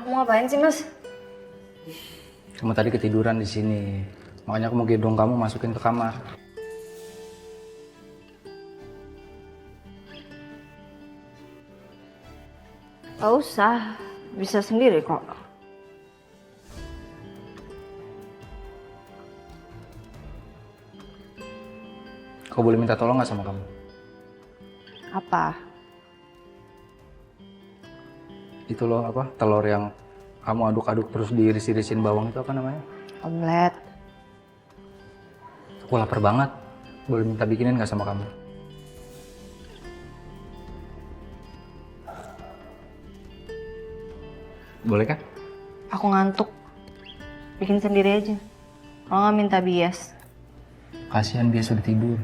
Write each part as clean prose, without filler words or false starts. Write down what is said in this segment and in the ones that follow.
Mau ngapain sih, Mas? Kamu tadi ketiduran di sini. Makanya aku mau gendong kamu masukin ke kamar. Gak usah, bisa sendiri kok. Kau boleh minta tolong nggak sama kamu? Apa? Itu loh apa? Telur yang kamu aduk-aduk terus diiris-irisin bawang itu apa namanya? Omelet. Aku lapar banget. Boleh minta bikinin nggak sama kamu? Boleh kan? Aku ngantuk. Bikin sendiri aja. Kalau nggak minta bias. Kasihan dia sudah tidur.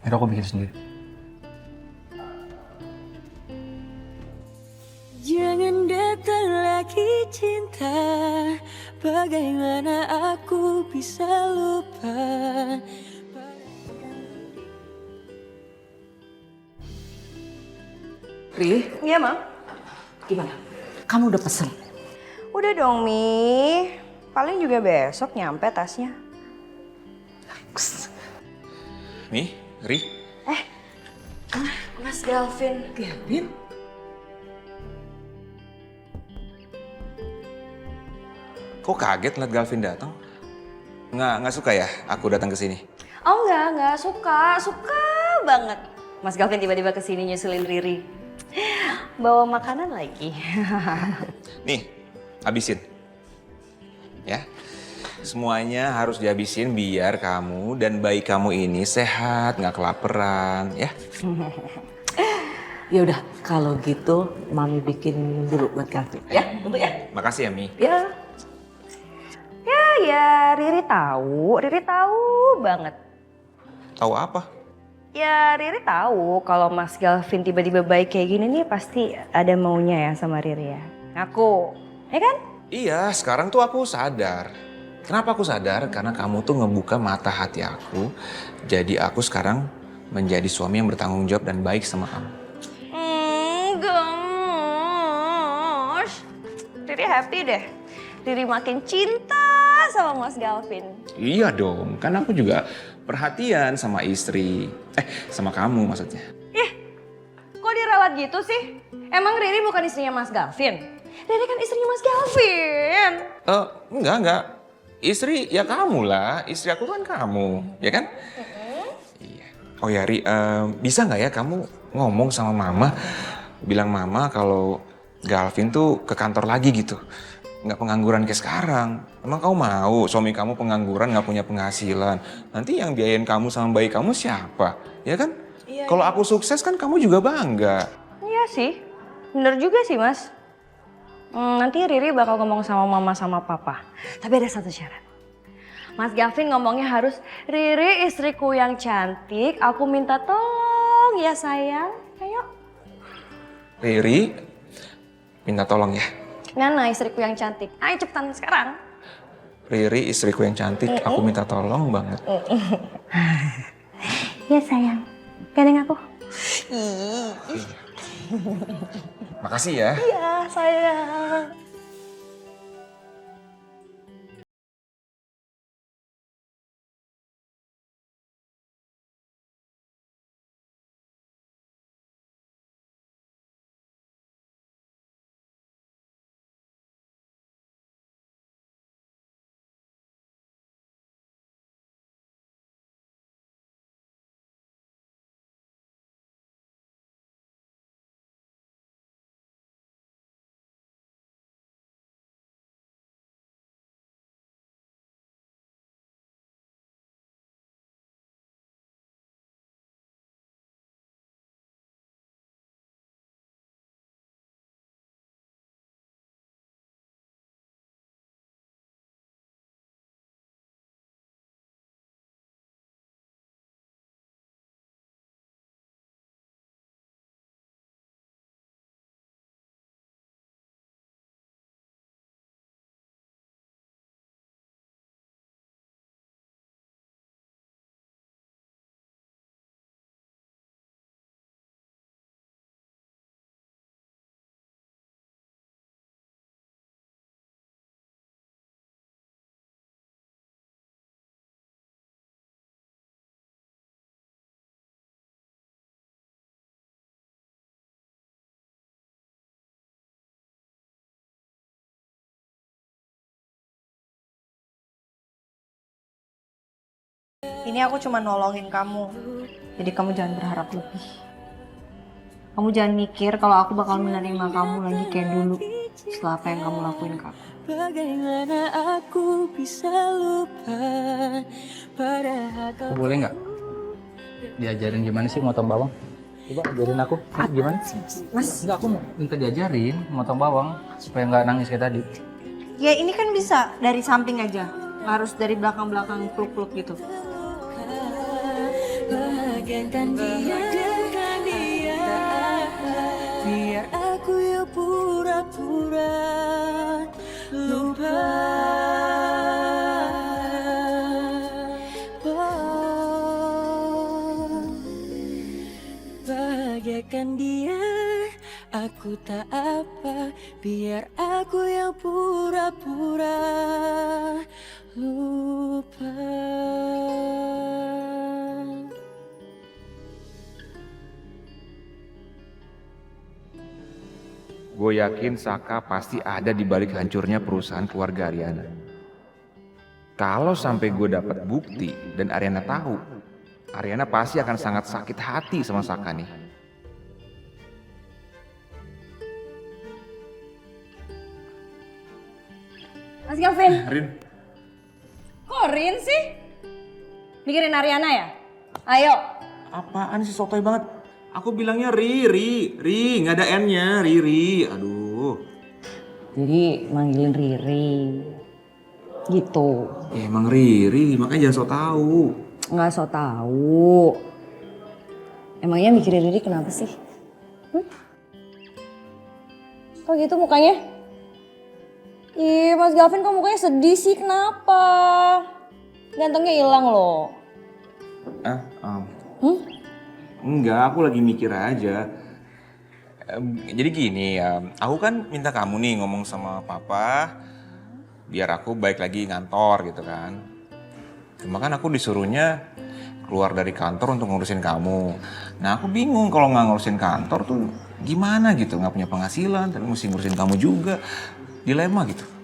Akhirnya aku bikin sendiri. Jangan datang lagi cinta, bagaimana aku bisa lupa. Ri, Iya, Mam. gimana? Kamu udah pesen? Udah dong, Mi. Paling juga besok nyampe tasnya. Nih, Ri. Mas Galvin. Kevin? Kok kaget ngeliat Galvin datang? Nggak suka ya aku datang ke sini? Oh enggak. Suka. Suka banget. Mas Galvin tiba-tiba kesini nyusulin Riri. Bawa makanan lagi. Nih, habisin. Ya. Semuanya harus dihabisin biar kamu dan bayi kamu ini sehat, nggak kelaparan, ya. Ya udah, kalau gitu Mami bikin minum dulu buat Kevin. Ya, tunggu ya. Makasih ya, Mi. Ya. Riri tahu banget. Tahu apa? Ya, Riri tahu kalau Mas Galvin tiba-tiba baik kayak gini nih pasti ada maunya ya sama Riri ya. Ngaku, ya kan? Iya, sekarang tuh aku sadar. Kenapa aku sadar? Karena kamu tuh ngebuka mata hati aku. Jadi aku sekarang menjadi suami yang bertanggung jawab dan baik sama kamu. Gemosh. Riri happy deh. Riri makin cinta sama Mas Galvin. Iya dong, kan aku juga perhatian sama istri. Sama kamu maksudnya. Kok diralat gitu sih? Emang Riri bukan istrinya Mas Galvin? Riri kan istrinya Mas Galvin. Enggak. Istri ya kamu lah, istri aku kan kamu, ya kan? Iya. Oh ya Ri, bisa nggak ya kamu ngomong sama mama, bilang mama kalau Galvin tuh ke kantor lagi gitu. Nggak pengangguran kayak sekarang. Emang kamu mau suami kamu pengangguran nggak punya penghasilan? Nanti yang biayain kamu sama bayi kamu siapa? Ya kan? Iya, Kalau aku sukses kan kamu juga bangga. Iya sih, bener juga sih Mas. Nanti Riri bakal ngomong sama mama sama papa. Tapi ada satu syarat. Mas Gavin ngomongnya harus, Riri istriku yang cantik, aku minta tolong ya sayang. Ayo. Riri, minta tolong ya. Ngana istriku yang cantik. Ayo cepetan sekarang. Riri istriku yang cantik, aku minta tolong banget. Ya sayang, gandeng aku. Makasih ya. Iya sayang. Ini aku cuma nolongin kamu. Jadi kamu jangan berharap lebih. Kamu jangan mikir kalau aku bakal menerima kamu lagi kayak dulu. Setelah apa yang kamu lakuin ke aku. Bagaimana aku bisa lupa padahal Boleh nggak diajarin gimana sih motong bawang? Coba ajarin aku, gimana? Mas, Enggak, aku mau minta diajarin motong bawang supaya nggak nangis kayak tadi. ya ini kan bisa dari samping aja. Harus dari belakang-belakang peluk-peluk gitu. bahagiakan dia biar aku yang pura-pura lupa. Bahagiakan dia, aku tak apa, biar aku yang pura-pura lupa. Gue yakin Saka pasti ada di balik hancurnya perusahaan keluarga Ariana. Kalau sampai gue dapat bukti dan Ariana tahu, Ariana pasti akan sangat sakit hati sama Saka nih. Mas Gavin, Rin, kok Rin sih? Mikirin Ariana ya? Ayo. apaan sih sotoy banget? Aku bilangnya Riri, nggak ada N-nya, Riri. Aduh. Jadi manggilin Riri. Gitu. Ya emang Riri, makanya jangan sok tahu. Nggak so tahu. Emangnya mikirin Riri kenapa sih? Kok gitu mukanya? Ih, Mas Gavin kok mukanya sedih sih, kenapa? Gantengnya hilang loh. Enggak, aku lagi mikir aja. Jadi gini ya, aku kan minta kamu nih ngomong sama papa biar aku balik lagi ngantor gitu kan. Cuma kan aku disuruhnya keluar dari kantor untuk ngurusin kamu. Nah aku bingung kalau nggak ngurusin kantor tuh gimana gitu, nggak punya penghasilan tapi mesti ngurusin kamu juga. Dilema gitu.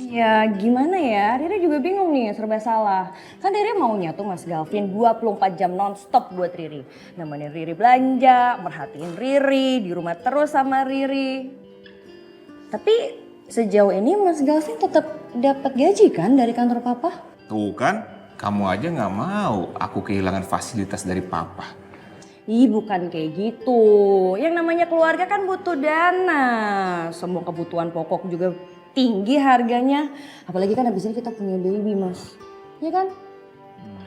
Ya gimana ya, Riri juga bingung nih, serba salah. Kan Riri maunya tuh Mas Gavin 24 jam nonstop buat Riri. Nemenin Riri belanja, merhatiin Riri, di rumah terus sama Riri. Tapi sejauh ini Mas Gavin tetap dapat gaji kan dari kantor papa? Tuh kan, kamu aja nggak mau aku kehilangan fasilitas dari papa. Ih bukan kayak gitu, yang namanya keluarga kan butuh dana. Semua kebutuhan pokok juga tinggi harganya. Apalagi kan abis ini kita punya baby mas. Iya kan?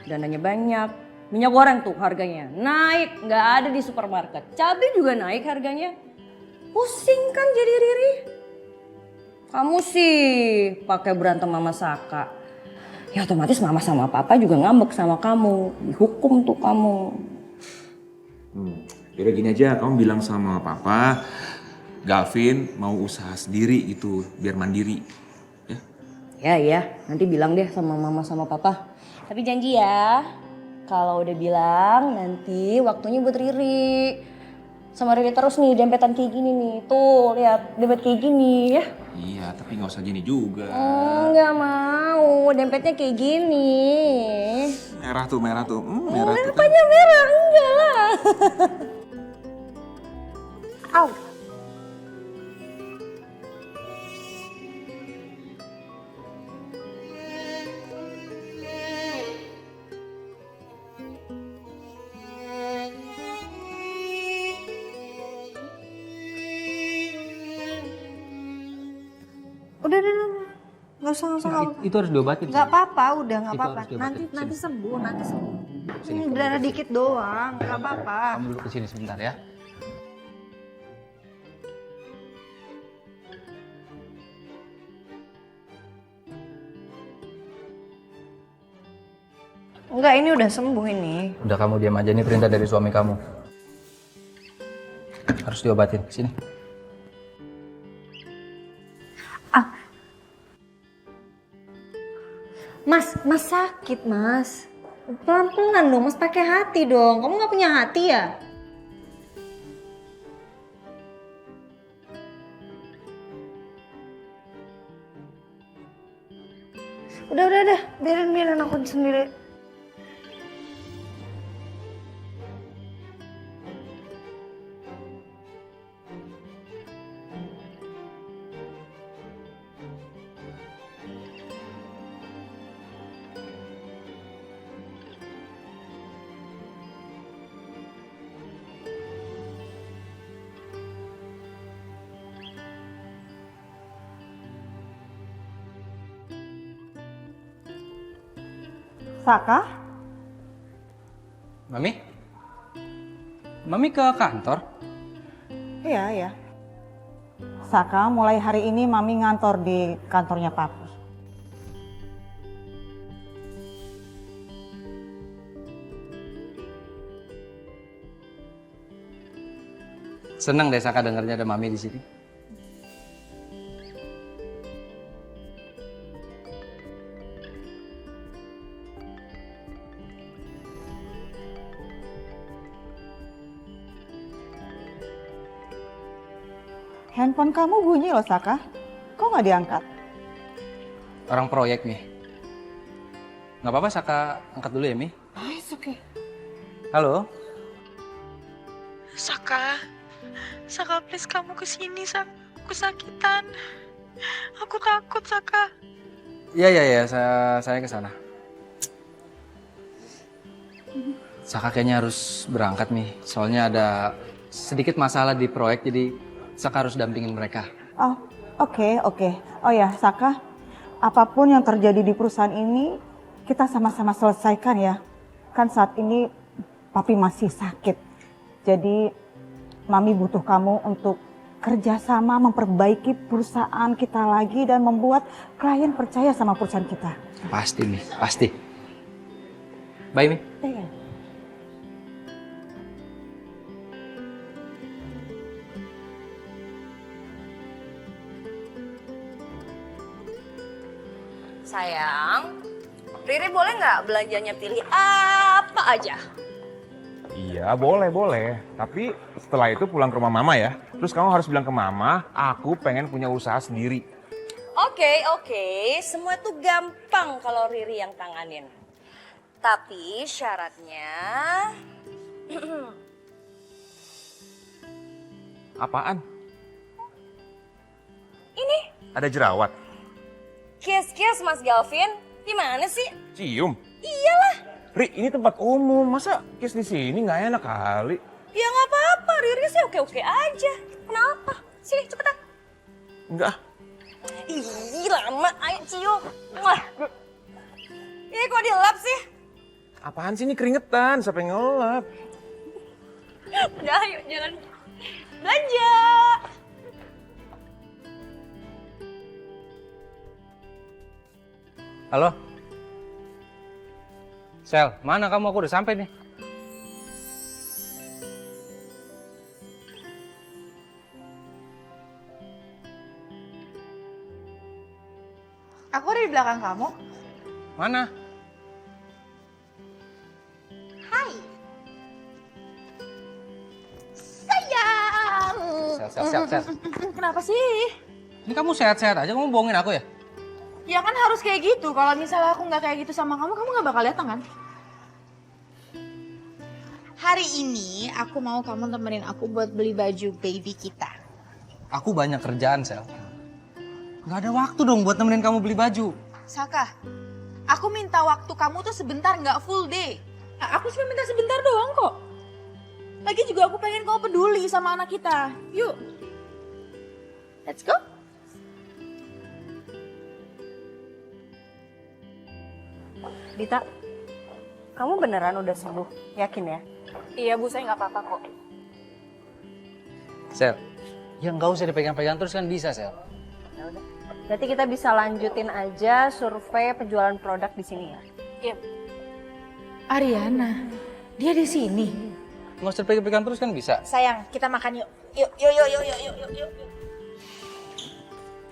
Dananya banyak. Minyak goreng tuh harganya naik, nggak ada di supermarket. Cabai juga naik harganya. Pusing kan jadi Riri? Kamu sih pakai berantem sama Saka. Ya otomatis mama sama papa juga ngambek sama kamu. Dihukum tuh kamu. Yaudah gini aja, kamu bilang sama papa, Gavin mau usaha sendiri gitu, biar mandiri. Ya? Ya, nanti bilang deh sama mama sama papa. Tapi janji ya, kalau udah bilang nanti waktunya buat Riri. Sama Riri terus nih, dempetan kayak gini nih. Tuh, lihat, dempet kayak gini ya. Iya, tapi nggak usah gini juga. Enggak mau, dempetnya kayak gini. Merah tuh, merah tuh. Merah tuh. Rupanya merah, enggak lah. Au. Udah. Nggak usah. Itu harus diobatin. Nggak apa-apa, udah nggak Itu apa-apa. harus diobatin. Nanti sembuh, nanti sembuh. Sini, Ini darah dikit doang, nggak apa-apa. Kamu dulu kesini sebentar ya. Enggak, ini udah sembuh ini. Udah kamu diam aja, ini perintah dari suami kamu. Harus diobatin, sini. Mas sakit, Mas. Pelan-pelan dong, Mas pakai hati dong. Kamu nggak punya hati ya? Udah. Biarin aku sendiri. Saka? Mami? Mami ke kantor? Iya, iya. Saka, mulai hari ini Mami ngantor di kantornya Papi. Seneng deh Saka dengernya ada Mami di sini. Handphone kamu bunyi loh, Saka. Kok nggak diangkat? Orang proyek nih. Nggak apa-apa Saka angkat dulu ya Mi. It's okay. Halo? Saka, Saka please kamu kesini Saka, aku kesakitan. Aku takut Saka. Iya, saya ke sana. Saka kayaknya harus berangkat nih, soalnya ada sedikit masalah di proyek, jadi Saka harus dampingin mereka. Oh, oke. Oh ya, Saka, apapun yang terjadi di perusahaan ini, kita sama-sama selesaikan ya. Kan saat ini Papi masih sakit. Jadi, Mami butuh kamu untuk kerjasama memperbaiki perusahaan kita lagi dan membuat klien percaya sama perusahaan kita. Pasti nih, pasti. Bye Mi. Iya. Sayang, Riri boleh nggak belanjanya pilih apa aja? Iya, boleh. Tapi setelah itu pulang ke rumah mama ya. Terus kamu harus bilang ke mama, aku pengen punya usaha sendiri. Oke. Semua tuh gampang kalau Riri yang tanganin. Tapi syaratnya... Apaan? Ini, Ada jerawat? kiss Mas Galvin. Gimana sih? Cium? Iyalah. Ri, ini tempat umum. Masa kiss di sini nggak enak kali? Ya nggak apa-apa, Riri sih oke-oke aja. Kenapa? Sini cepetan. Enggak. Ih, lama. Ayo cium. Wah. Ini kok dilap sih? Apaan sih ini keringetan? Siapa yang ngelap? Udah, ayo jalan belanja. Halo? Sel, mana kamu? Aku udah sampai nih. Aku ada di belakang kamu. Mana? Hai. Sayang. Sel. Kenapa sih? Ini kamu sehat-sehat aja, kamu bohongin aku ya? Ya kan harus kayak gitu. Kalau misalnya aku nggak kayak gitu sama kamu nggak bakal datang kan? Hari ini aku mau kamu temenin aku buat beli baju baby kita. Aku banyak kerjaan, Sel. Gak ada waktu dong buat nemenin kamu beli baju. Saka, aku minta waktu kamu tuh sebentar nggak full day. Aku cuma minta sebentar doang kok. Lagi juga aku pengen kamu peduli sama anak kita. Yuk, let's go. Dita, kamu beneran udah sembuh? Yakin ya? Iya Bu, saya nggak apa-apa kok. Sel, ya nggak usah dipegang-pegang terus kan bisa, Sel. Ya udah. Berarti kita bisa lanjutin aja survei penjualan produk di sini ya? Iya. Ariana, dia di sini. Nggak usah dipegang-pegang terus kan bisa. Sayang, kita makan yuk. Yuk.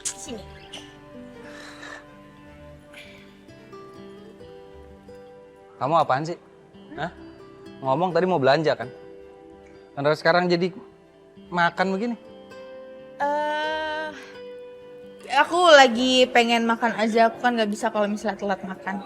Sini. Kamu apaan sih? Hah? Ngomong tadi mau belanja kan? Karena sekarang jadi makan begini. Aku lagi pengen makan aja, aku kan nggak bisa kalau misalnya telat makan.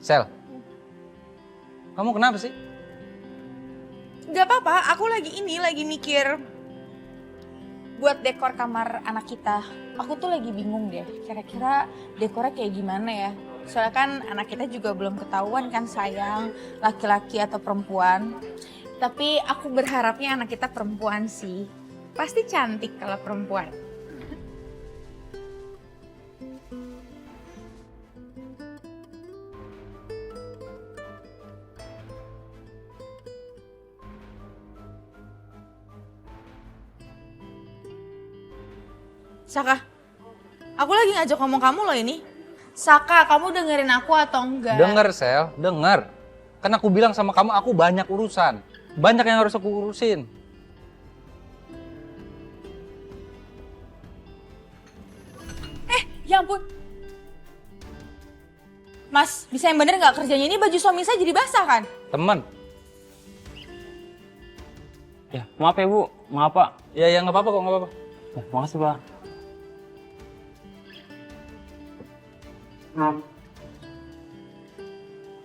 Sel, kamu kenapa sih? Gak apa-apa, aku lagi mikir buat dekor kamar anak kita. Aku tuh lagi bingung deh, kira-kira dekornya kayak gimana ya? Soalnya kan anak kita juga belum ketahuan kan sayang laki-laki atau perempuan. Tapi aku berharapnya anak kita perempuan sih. Pasti cantik kalau perempuan. Saka, aku lagi ngajak ngomong kamu loh ini. Saka, kamu dengerin aku atau enggak? Denger, Sel, denger. Kan aku bilang sama kamu, aku banyak urusan. Banyak yang harus aku urusin. Ya ampun. Mas, bisa yang bener nggak kerjanya ini baju suami saya jadi basah kan? Temen. Ya, maaf ya Bu, maaf Pak. Ya nggak apa-apa kok, nggak apa-apa. Ya, makasih Pak.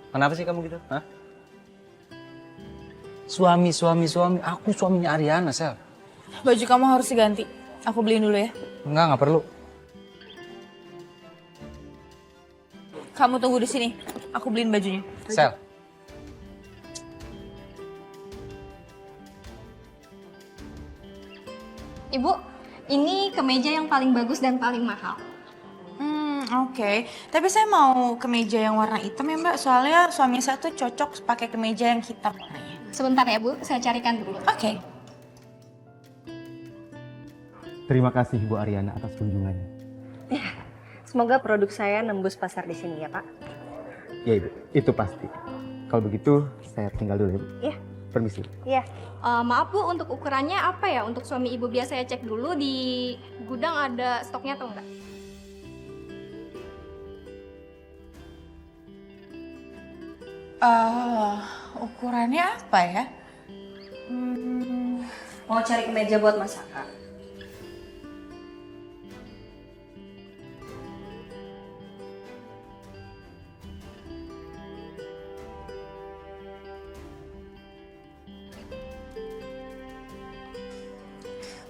Kenapa sih kamu gitu? Hah? Suami. Aku suaminya Ariana, Sel. Baju kamu harus diganti. Aku beliin dulu ya. Nggak perlu. Kamu tunggu di sini. Aku beliin bajunya. Sel. Ibu, ini kemeja yang paling bagus dan paling mahal. Oke. Tapi saya mau kemeja yang warna hitam ya Mbak. Soalnya suami saya tuh cocok pakai kemeja yang hitam warnanya. Sebentar ya Bu, saya carikan dulu. Oke. Terima kasih Bu Ariana atas kunjungannya. Semoga produk saya nembus pasar di sini ya Pak. Ya Ibu, itu pasti. Kalau begitu saya tinggal dulu ya Bu. Iya. Permisi. Iya. Maaf Bu, untuk ukurannya apa ya? Untuk suami ibu biar saya cek dulu di gudang ada stoknya atau enggak? Ukurannya apa ya? Mau cari kemeja buat Mas Saka?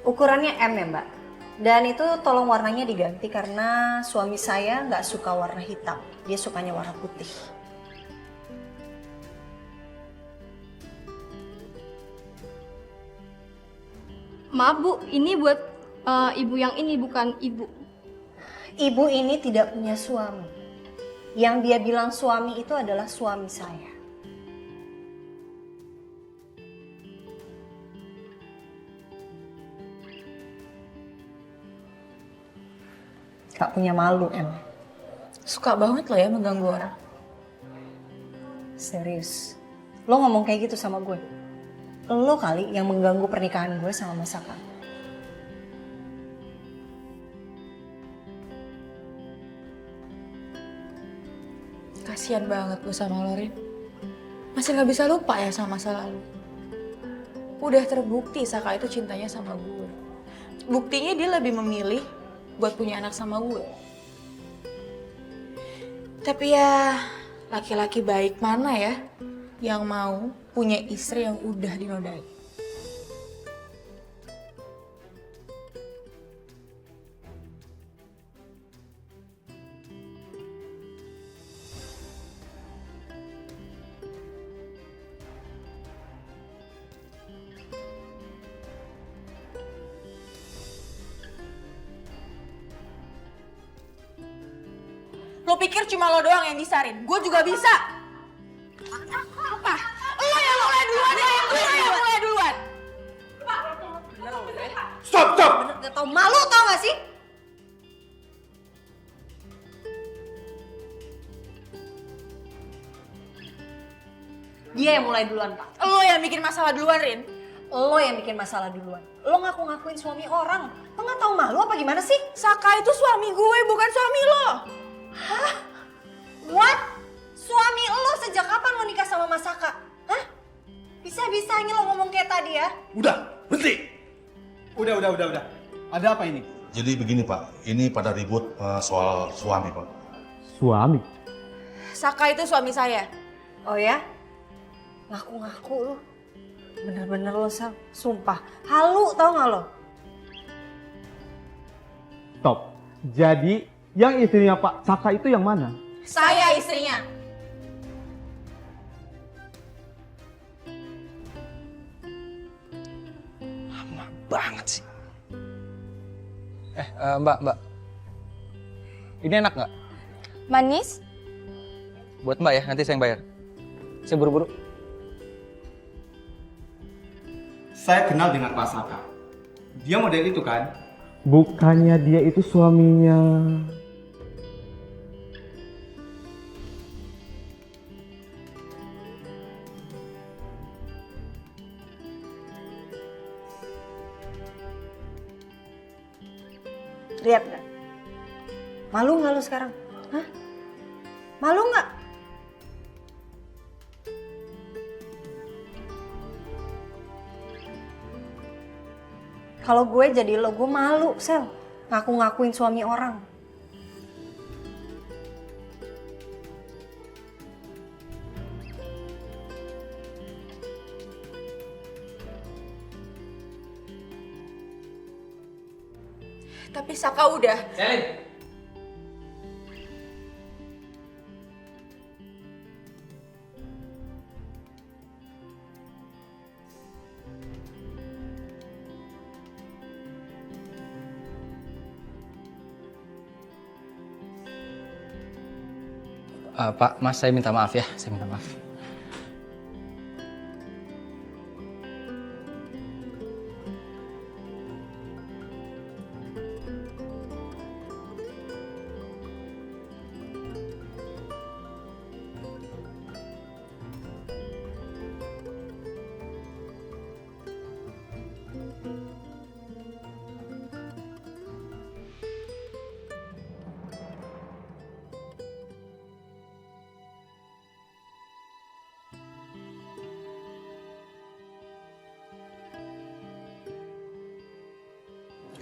Ukurannya M ya Mbak. Dan itu tolong warnanya diganti karena suami saya nggak suka warna hitam. Dia sukanya warna putih. Maaf Bu, ini buat ibu yang ini bukan ibu. Ibu ini tidak punya suami. Yang dia bilang suami itu adalah suami saya. Gak punya malu emang. Suka banget lo ya mengganggu orang. Serius. Lo ngomong kayak gitu sama gue. Lo kali yang mengganggu pernikahan gue sama Mas Saka. Kasian banget gue sama Lorin. Masih gak bisa lupa ya sama masa lalu. Udah terbukti Saka itu cintanya sama gue. Buktinya dia lebih memilih buat punya anak sama gue. Tapi ya laki-laki baik mana ya yang mau punya istri yang udah dinodai. Lo pikir cuma lo doang yang bisa, Rin? Gue juga bisa. Apa? Lo yang mulai duluan ya? Lo yang mulai duluan. Stop! Bener gak tau malu tau gak sih? Dia yang mulai duluan Pak. Lo yang bikin masalah duluan, Rin. Lo yang bikin masalah duluan. Lo ngaku-ngakuin suami orang. Lo gak tau malu apa gimana sih? Saka itu suami gue, bukan suami lo. Hah? What? Suami lo sejak kapan lo nikah sama Mas Saka? Hah? Bisa-bisanya lo ngomong kayak tadi ya? Udah, berhenti. Udah. Ada apa ini? Jadi begini Pak, ini pada ribut soal suami Pak. Suami? Saka itu suami saya. Oh ya? Ngaku-ngaku lo. Bener-bener lo, Sal. Sumpah. Halu tau gak lo? Stop. Jadi yang istrinya Pak Saka itu yang mana? Saya istrinya. Lama banget sih. Mbak. Ini enak nggak? Manis? Buat Mbak ya, nanti saya yang bayar. Saya buru-buru. Saya kenal dengan Pak Saka. Dia model itu kan? Bukannya dia itu suaminya. Lihat nggak? Malu nggak lu sekarang? Hah? Malu nggak? Kalau gue jadi lo, gue malu, Sel. Ngaku-ngakuin suami orang. Tapi Saka udah. Selin. Pak, Mas, saya minta maaf ya. Saya minta maaf.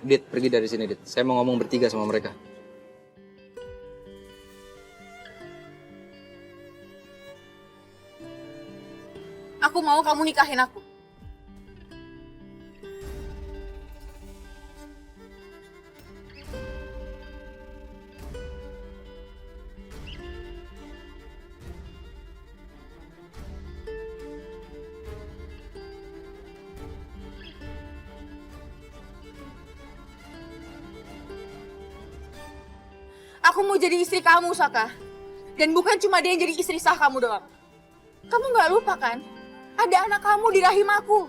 Dit, pergi dari sini, Dit. Saya mau ngomong bertiga sama mereka. Aku mau kamu nikahin aku. Aku mau jadi istri kamu, Saka. Dan bukan cuma dia yang jadi istri sah kamu doang. Kamu gak lupa kan? Ada anak kamu di rahim aku.